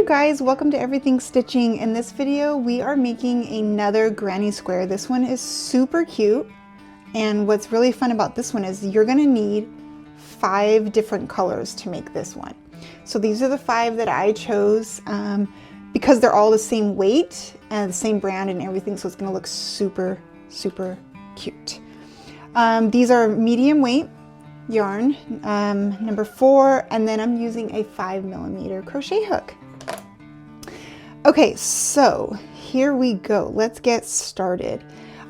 guys, welcome to Everything Stitching. In this video we are making another granny square. This one is super cute, and what's really fun about this one is you're going to need 5 different colors to make this one. So these are the 5 that I chose because they're all the same weight and the same brand and everything, so it's going to look super cute. These are medium weight yarn, number 4, and then I'm using a 5mm crochet hook. Okay, so here we go. Let's get started.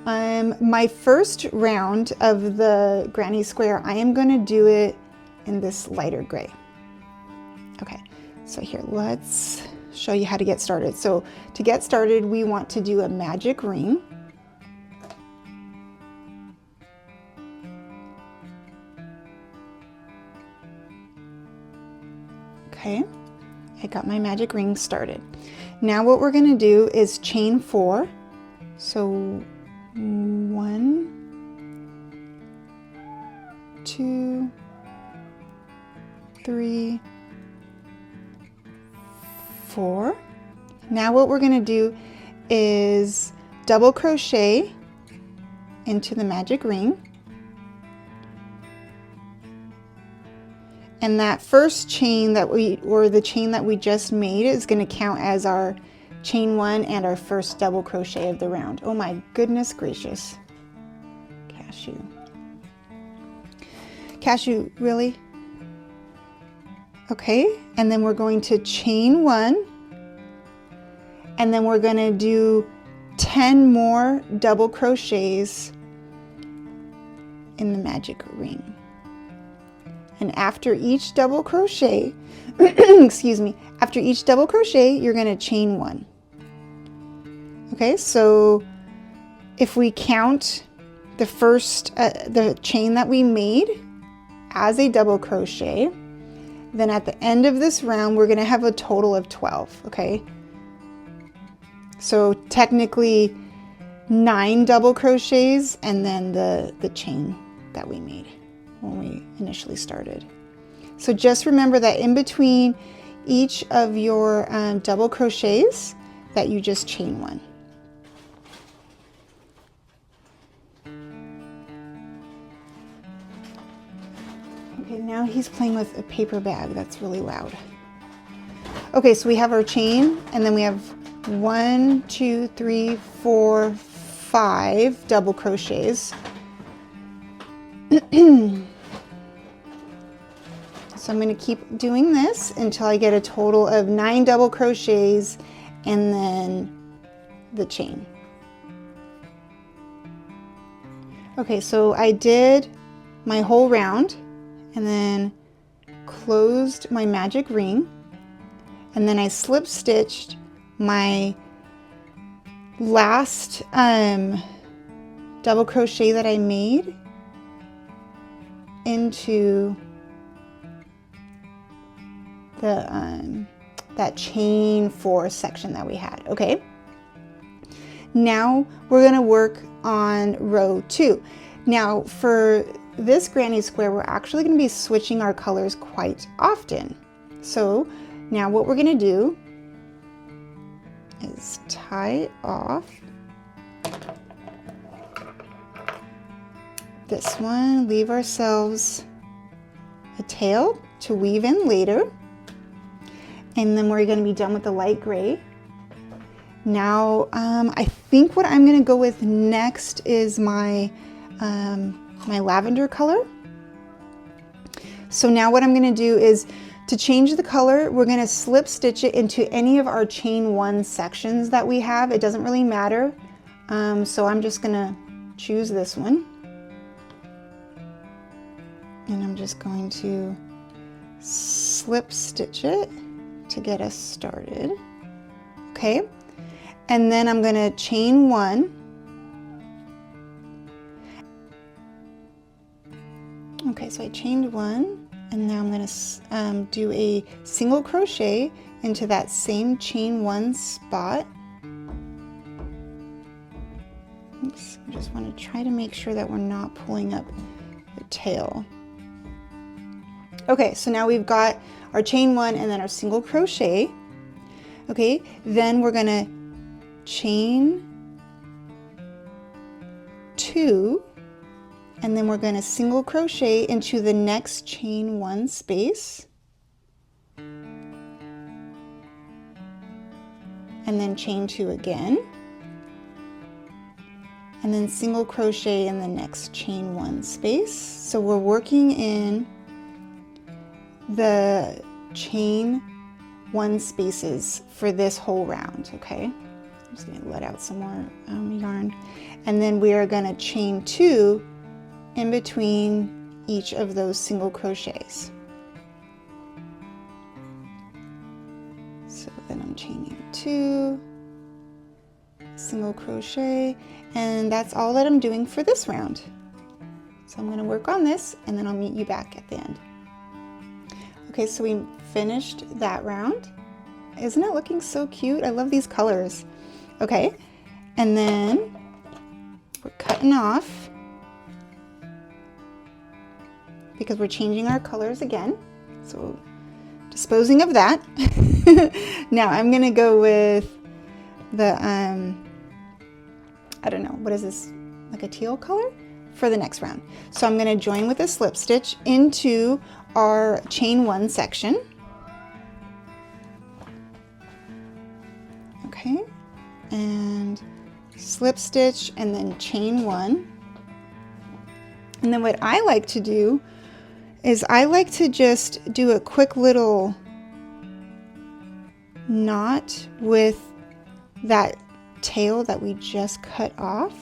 My first round of the granny square, I am going to do it in this lighter gray. Okay, so here, let's show you how to get started. So to get started, we want to do a magic ring. Okay, I got my magic ring started. Now what we're going to do is chain 4. So 1, 2, 3, 4. Now what we're going to do is double crochet into the magic ring. And that first chain that the chain that we just made is going to count as our chain 1 and our first double crochet of the round. Oh my goodness gracious. Cashew, really? Okay, and then we're going to chain 1, and then we're going to do 10 more double crochets in the magic ring. And after each double crochet, excuse me, after each double crochet, you're going to chain 1. Okay, so if we count the first, the chain that we made as a double crochet, then at the end of this round, we're going to have a total of 12, okay? So technically 9 double crochets and then the chain that we made when we initially started. So just remember that in between each of your double crochets that you just chain 1. Okay, now he's playing with a paper bag. That's really loud. Okay, so we have our chain, and then we have 1, 2, 3, 4, 5 double crochets. So I'm going to keep doing this until I get a total of 9 double crochets and then the chain. Okay, so I did my whole round and then closed my magic ring, and then I slip stitched my last double crochet that I made into the that chain 4 section that we had. Okay, now we're going to work on row 2. Now for this granny square, we're actually going to be switching our colors quite often. So now what we're going to do is tie off this one, leave ourselves a tail to weave in later, and then we're going to be done with the light gray. Now I think what I'm going to go with next is my my lavender color. So now what I'm going to do is, to change the color, we're going to slip stitch it into any of our chain 1 sections that we have. It doesn't really matter. So I'm just going to choose this one, and I'm just going to slip stitch it to get us started. Okay, and then I'm going to chain 1. Okay, so I chained 1, and now I'm going to do a single crochet into that same chain 1 spot. Oops, I just want to try to make sure that we're not pulling up the tail. Okay, so now we've got our chain 1 and then our single crochet. Okay, then we're gonna chain 2, and then we're gonna single crochet into the next chain 1 space, and then chain 2 again, and then single crochet in the next chain 1 space. So we're working in the chain 1 spaces for this whole round, okay? I'm just gonna let out some more yarn. And then we are gonna chain 2 in between each of those single crochets. So then I'm chaining 2, single crochet, and that's all that I'm doing for this round. So I'm gonna work on this and then I'll meet you back at the end. Okay, so we finished that round. Isn't it looking so cute? I love these colors. Okay, and then we're cutting off because we're changing our colors again. So disposing of that. Now I'm gonna go with the, I don't know, what is this? Like a teal color for the next round. So I'm gonna join with a slip stitch into our chain 1 section. Okay, and slip stitch and then chain 1. And then what I like to do is I like to just do a quick little knot with that tail that we just cut off.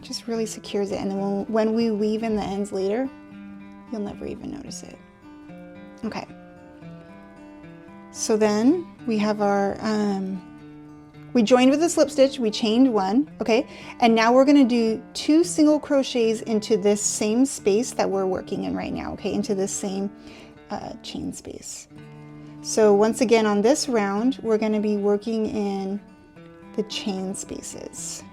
Just really secures it, and then when we weave in the ends later, you'll never even notice it. Okay, so then we have our we joined with a slip stitch, we chained 1, okay, and now we're going to do 2 single crochets into this same space that we're working in right now, okay, into this same chain space. So once again on this round we're going to be working in the chain spaces.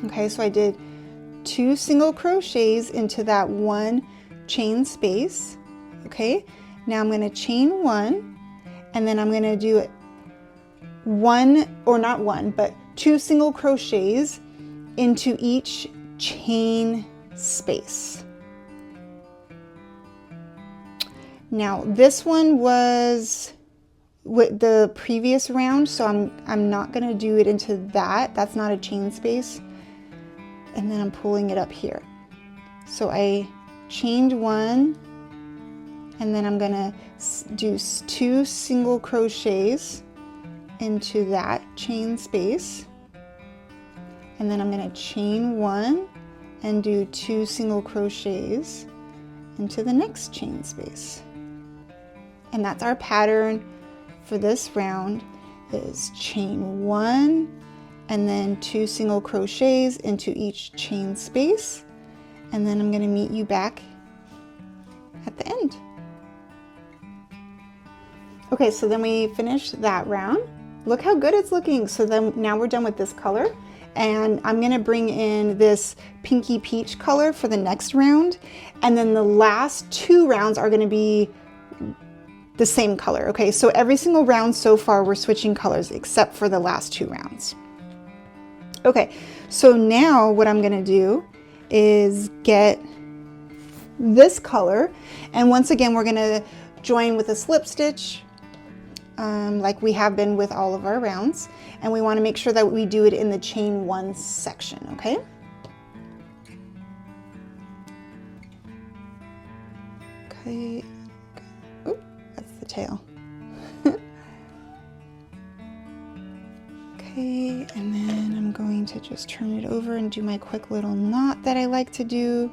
Okay, so I did 2 single crochets into that 1 chain space. Okay, now I'm going to chain 1, and then I'm going to do it 2 single crochets into each chain space. Now this one was with the previous round, so I'm not going to do it into that. That's not a chain space. And then I'm pulling it up here. So I chained 1, and then I'm gonna do 2 single crochets into that chain space, and then I'm gonna chain 1 and do 2 single crochets into the next chain space. And that's our pattern for this round, is chain 1 and then 2 single crochets into each chain space, and then I'm going to meet you back at the end. Okay, so then we finished that round. Look how good it's looking. So then now we're done with this color, and I'm going to bring in this pinky peach color for the next round, and then the last 2 rounds are going to be the same color. Okay, so every single round so far we're switching colors except for the last 2 rounds. Okay, so now what I'm gonna do is get this color, and once again we're gonna join with a slip stitch like we have been with all of our rounds, and we want to make sure that we do it in the chain 1 section. Okay, okay, oh, that's the tail. Okay, and then I'm going to just turn it over and do my quick little knot that I like to do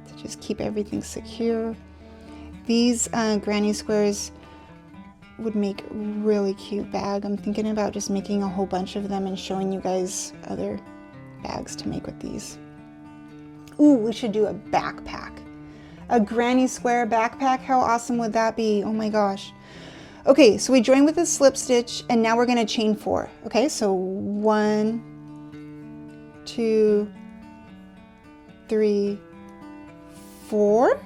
to just keep everything secure. These granny squares would make a really cute bag. I'm thinking about just making a whole bunch of them and showing you guys other bags to make with these. Ooh, we should do a backpack. A granny square backpack, how awesome would that be? Oh my gosh. Okay, so we join with a slip stitch, and now we're going to chain 4. Okay, so 1, 2, 3, 4,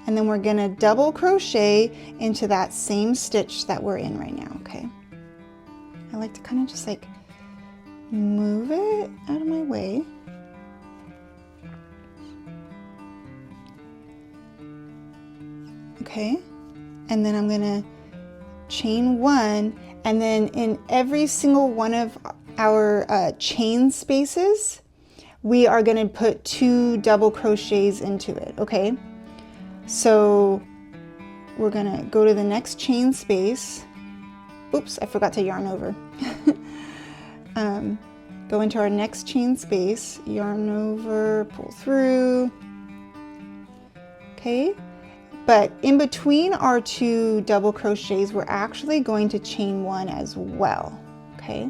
and then we're gonna double crochet into that same stitch that we're in right now, okay? I like to kind of just like move it out of my way. Okay, and then I'm gonna chain 1, and then in every single one of our chain spaces, we are gonna put 2 double crochets into it, okay? So we're gonna go to the next chain space. Oops, I forgot to yarn over. Go into our next chain space, yarn over, pull through, okay? But in between our 2 double crochets, we're actually going to chain 1 as well, okay?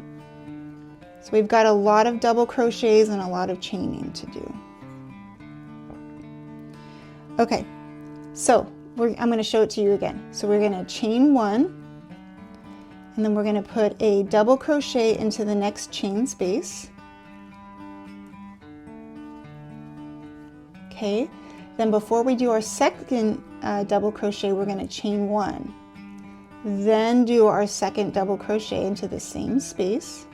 So we've got a lot of double crochets and a lot of chaining to do. Okay, so I'm going to show it to you again. So we're going to chain 1, and then we're going to put a double crochet into the next chain space. Okay, then before we do our second double crochet, we're going to chain 1, then do our second double crochet into the same space,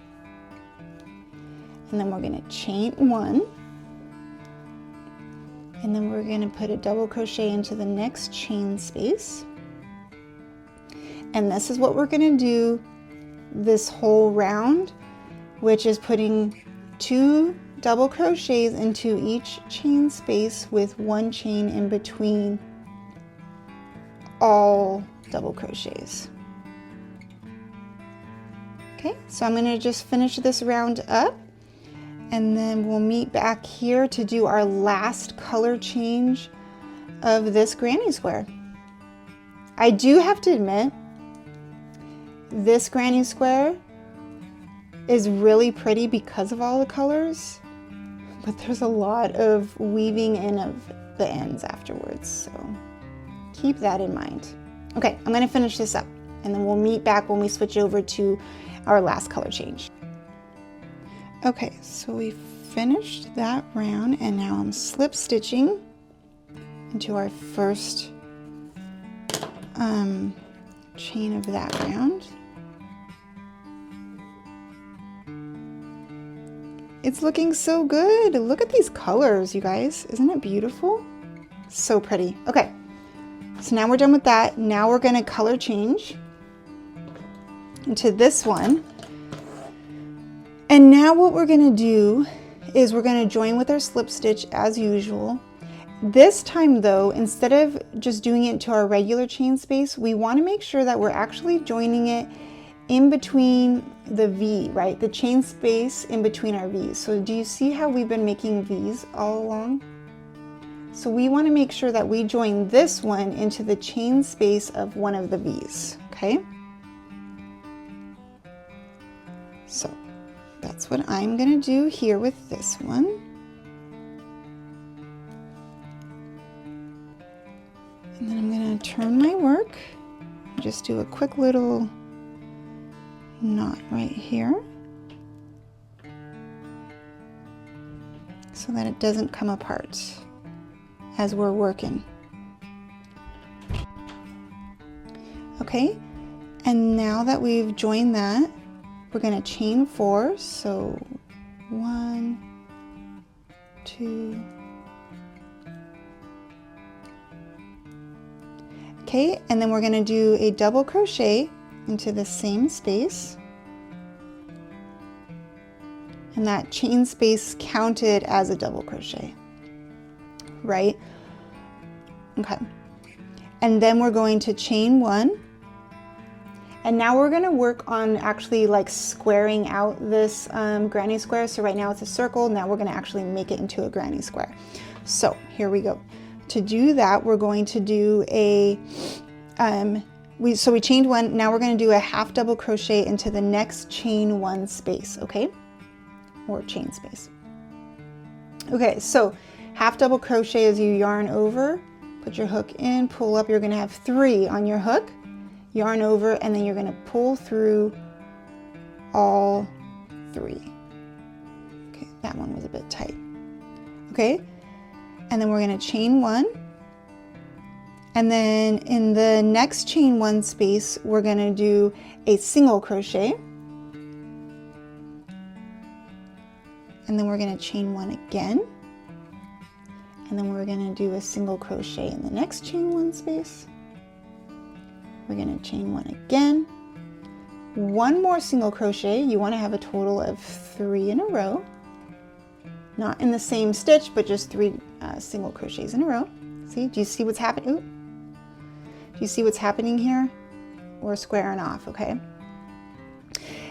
and then we're going to chain 1, and then we're going to put a double crochet into the next chain space. And this is what we're going to do this whole round, which is putting 2 double crochets into each chain space with 1 chain in between all double crochets. Okay, so I'm going to just finish this round up, and then we'll meet back here to do our last color change of this granny square. I do have to admit, this granny square is really pretty because of all the colors, but there's a lot of weaving in of the ends afterwards, so keep that in mind. Okay, I'm going to finish this up, and then we'll meet back when we switch over to our last color change. Okay, so we finished that round, and now I'm slip stitching into our first chain of that round. It's looking so good. Look at these colors, you guys. Isn't it beautiful? So pretty. Okay, so now we're done with that. Now we're going to color change into this one. And now what we're going to do is we're going to join with our slip stitch as usual. This time though, instead of just doing it into our regular chain space, we want to make sure that we're actually joining it in between the V, right? The chain space in between our V's. So do you see how we've been making V's all along? So we want to make sure that we join this one into the chain space of one of the V's, okay? So that's what I'm going to do here with this one. And then I'm going to turn my work, just do a quick little knot right here so that it doesn't come apart as we're working. Okay, and now that we've joined that, we're going to chain 4. So 1, 2. Okay, and then we're going to do a double crochet into the same space, and that chain space counted as a double crochet, right? Okay, and then we're going to chain 1, and now we're going to work on actually like squaring out this granny square. So right now it's a circle, now we're going to actually make it into a granny square. So here we go. To do that, we're going to do a we chained 1, now we're going to do a half double crochet into the next chain 1 space, okay? Or chain space. Okay, so half double crochet as you yarn over, put your hook in, pull up, you're going to have 3 on your hook, yarn over, and then you're going to pull through all 3. Okay, that one was a bit tight. Okay, and then we're going to chain 1, And then in the next chain one space, we're going to do a single crochet. And then we're going to chain one again. And then we're going to do a single crochet in the next chain one space. We're going to chain one again. One more single crochet. You want to have a total of 3 in a row. Not in the same stitch, but just 3 single crochets in a row. See, do you see what's happening? Ooh. Do you see what's happening here? We're squaring off, okay?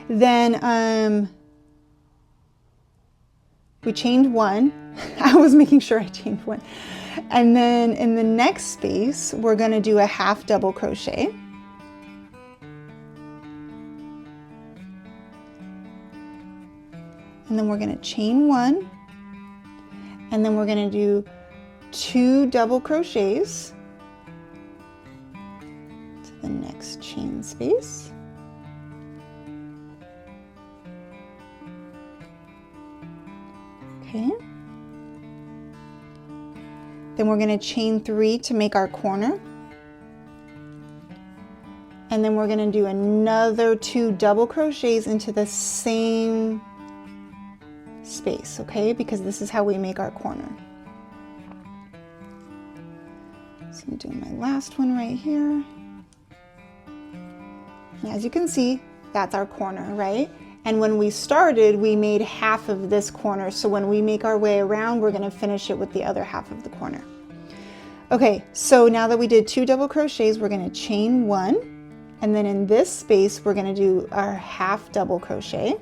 Then we chained one. I was making sure I chained one. And then in the next space, we're going to do a half double crochet. And then we're going to chain one. And then we're going to do 2 double crochets to the next chain space. Okay. Then we're going to chain 3 to make our corner. And then we're going to do another 2 double crochets into the same space, okay? Because this is how we make our corner. So I'm doing my last one right here. And as you can see, that's our corner, right? And when we started, we made half of this corner. So when we make our way around, we're going to finish it with the other half of the corner. Okay, so now that we did 2 double crochets, we're going to chain 1. And then in this space, we're going to do our half double crochet.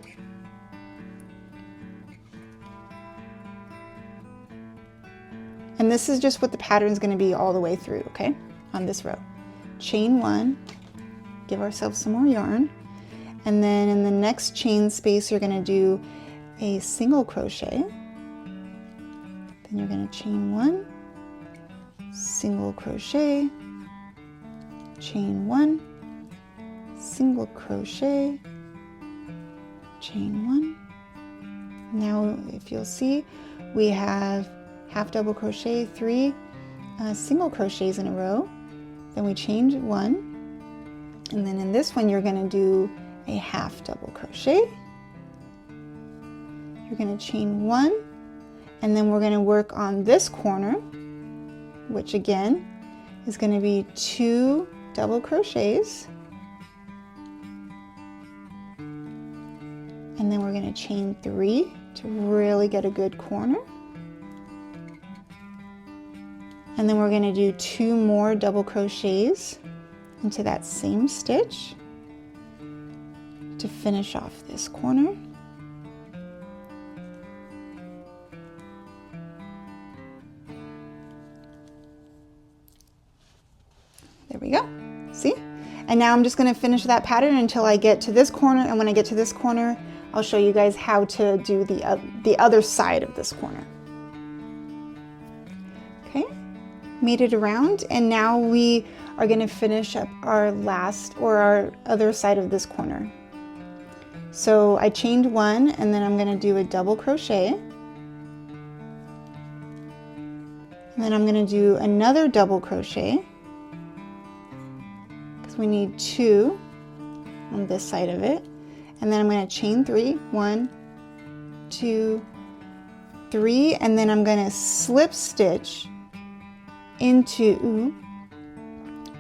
And this is just what the pattern is going to be all the way through, okay, on this row. Chain 1, give ourselves some more yarn, and then in the next chain space, you're going to do a single crochet. Then you're going to chain 1, single crochet, chain 1, single crochet, chain 1. Now, if you'll see, we have half double crochet, 3 single crochets in a row. Then we chained 1, and then in this one you're going to do a half double crochet. You're going to chain 1, and then we're going to work on this corner, which again is going to be 2 double crochets, and then we're going to chain 3 to really get a good corner. And then we're going to do 2 more double crochets into that same stitch to finish off this corner. There we go. See? And now I'm just going to finish that pattern until I get to this corner, and when I get to this corner, I'll show you guys how to do the other side of this corner. Okay? Made it around, and now we are going to finish up our last or our other side of this corner. So I chained 1, and then I'm going to do a double crochet, and then I'm going to do another double crochet because we need 2 on this side of it, and then I'm going to chain 3, 1, 2, 3, and then I'm going to slip stitch into,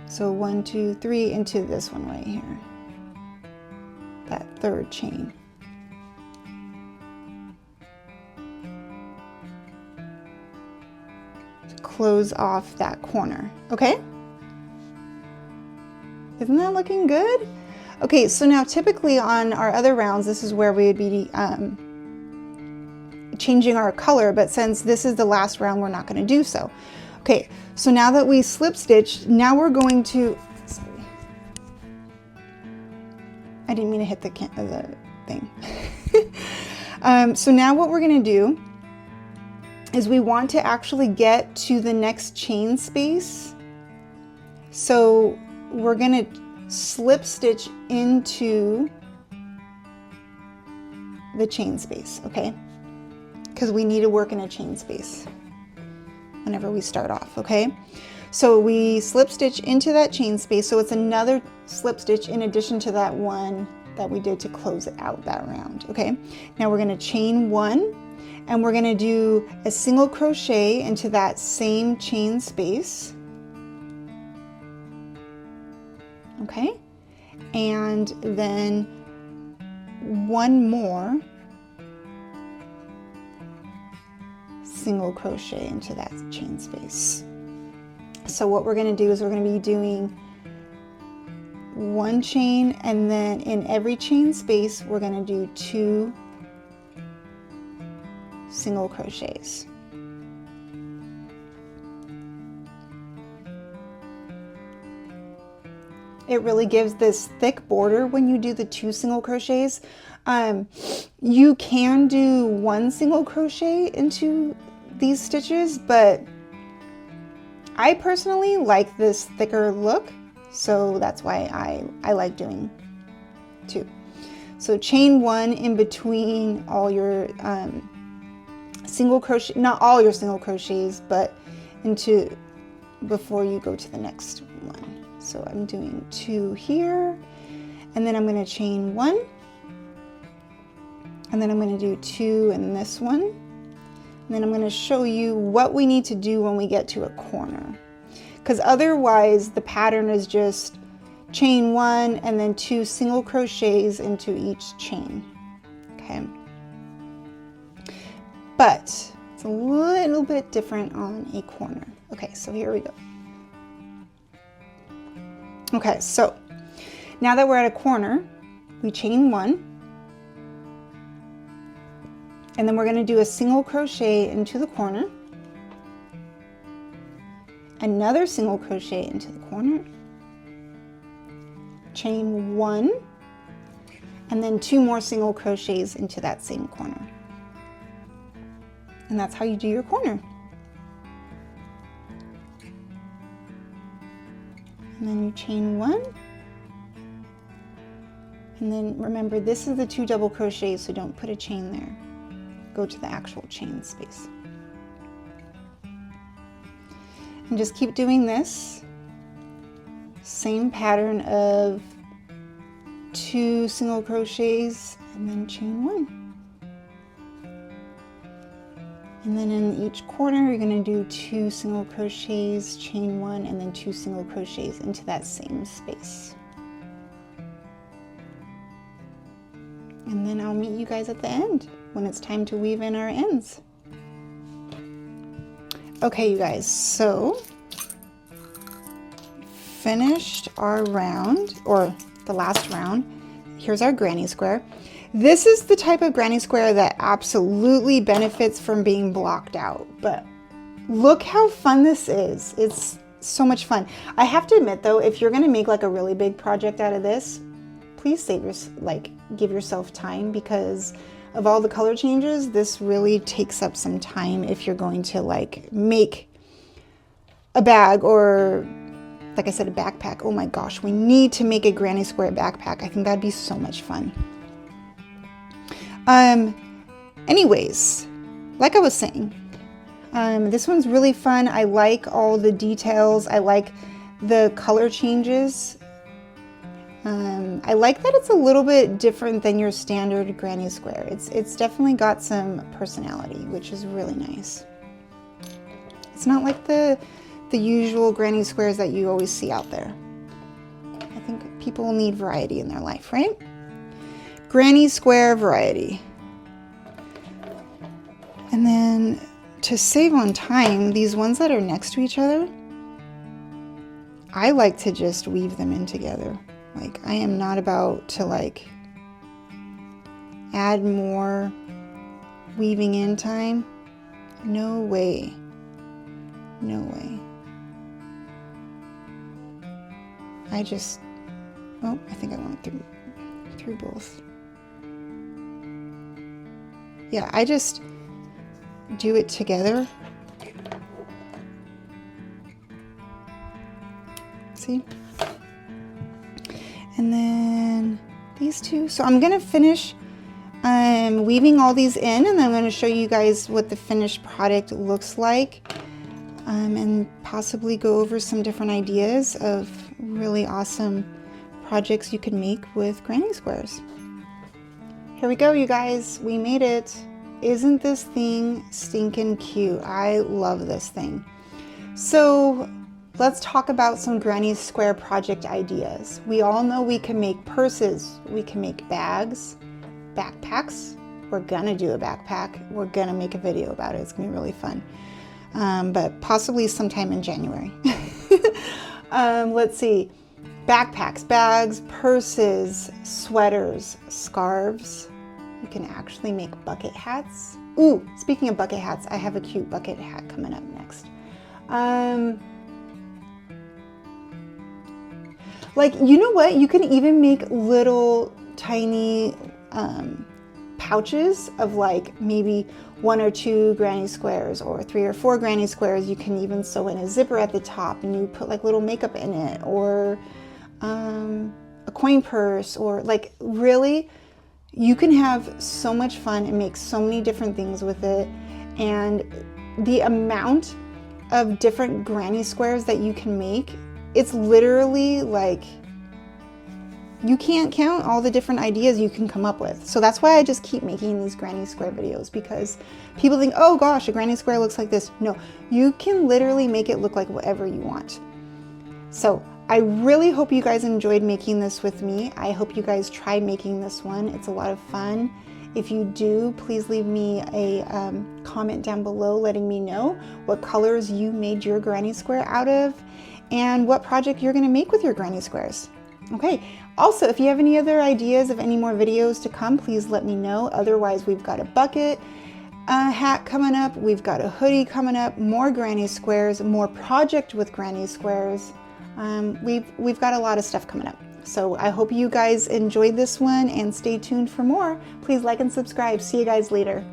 so 1, 2, 3 into this one right here, that third chain. To close off that corner, okay? Isn't that looking good? Okay, so now typically on our other rounds, this is where we would be changing our color, but since this is the last round, we're not going to do so. Okay, so now that we slip stitched, now we're going to, sorry, I didn't mean to hit the thing. So now what we're going to do is we want to actually get to the next chain space. So we're going to slip stitch into the chain space, okay? Because we need to work in a chain space. whenever we start off, okay? So we slip stitch into that chain space, so it's another slip stitch in addition to that one that we did to close it out that round, okay? Now we're gonna chain 1, and we're gonna do a single crochet into that same chain space, okay? And then one more single crochet into that chain space. So what we're going to do is we're going to be doing one chain, and then in every chain space we're going to do 2 single crochets. It really gives this thick border when you do the 2 single crochets. You can do 1 single crochet into these stitches, but I personally like this thicker look, so that's why I like doing 2. So chain 1 in between all your single crochet, not all your single crochets, but into before you go to the next one. So I'm doing 2 here, and then I'm going to chain 1, and then I'm going to do 2 in this one, and then I'm going to show you what we need to do when we get to a corner, because otherwise the pattern is just chain 1 and then 2 single crochets into each chain, okay? But it's a little bit different on a corner. Okay, so here we go. Okay, so now that we're at a corner, we chain 1, and then we're going to do a single crochet into the corner, another single crochet into the corner, chain 1, and then 2 more single crochets into that same corner. And that's how you do your corner. And then you chain 1, and then remember, this is the 2 double crochets, so don't put a chain there. Go to the actual chain space. And just keep doing this. Same pattern of 2 single crochets and then chain 1. And then in each corner, you're going to do 2 single crochets, chain 1, and then 2 single crochets into that same space. And then I'll meet you guys at the end when it's time to weave in our ends. Okay, you guys, so finished our round, or the last round. Here's our granny square. This is the type of granny square that absolutely benefits from being blocked out, but look how fun this is. It's so much fun. I have to admit though, if you're gonna make like a really big project out of this, please give yourself time, because of all the color changes, this really takes up some time if you're going to like make a bag, or like I said, a backpack. Oh my gosh, we need to make a granny square backpack. I think that'd be so much fun. Anyways, like I was saying, this one's really fun. I like all the details. I like the color changes. I like that it's a little bit different than your standard granny square. It's definitely got some personality, which is really nice. It's not like the usual granny squares that you always see out there. I think people need variety in their life, right? Granny square variety. And then to save on time, these ones that are next to each other, I like to just weave them in together. Like, I am not about to like add more weaving in time. No way. No way. I just, oh, I think I went through both. Yeah, I just do it together. See? And then these two. So I'm going to finish weaving all these in, and then I'm going to show you guys what the finished product looks like. and possibly go over some different ideas of really awesome projects you can make with granny squares. Here we go, you guys, we made it. Isn't this thing stinking cute? I love this thing. So let's talk about some granny square project ideas. We all know we can make purses, we can make bags, backpacks. We're gonna do a backpack. We're gonna make a video about it. It's gonna be really fun. But possibly sometime in January. Let's see. Backpacks, bags, purses, sweaters, scarves. You can actually make bucket hats. Ooh, speaking of bucket hats, I have a cute bucket hat coming up next. Like, you know what? You can even make little tiny pouches of like maybe 1 or 2 granny squares or 3 or 4 granny squares. You can even sew in a zipper at the top and you put like little makeup in it, or a coin purse, or like really, you can have so much fun and make so many different things with it. And the amount of different granny squares that you can make, it's literally like, you can't count all the different ideas you can come up with. So that's why I just keep making these granny square videos, because people think, oh gosh, a granny square looks like this. No, you can literally make it look like whatever you want. So I really hope you guys enjoyed making this with me. I hope you guys try making this one. It's a lot of fun. If you do, please leave me a comment down below letting me know what colors you made your granny square out of and what project you're gonna make with your granny squares. Okay, also, if you have any other ideas of any more videos to come, please let me know. Otherwise, we've got a bucket hat coming up, we've got a hoodie coming up, more granny squares, more project with granny squares. We've got a lot of stuff coming up. So I hope you guys enjoyed this one and stay tuned for more. Please like and subscribe. See you guys later.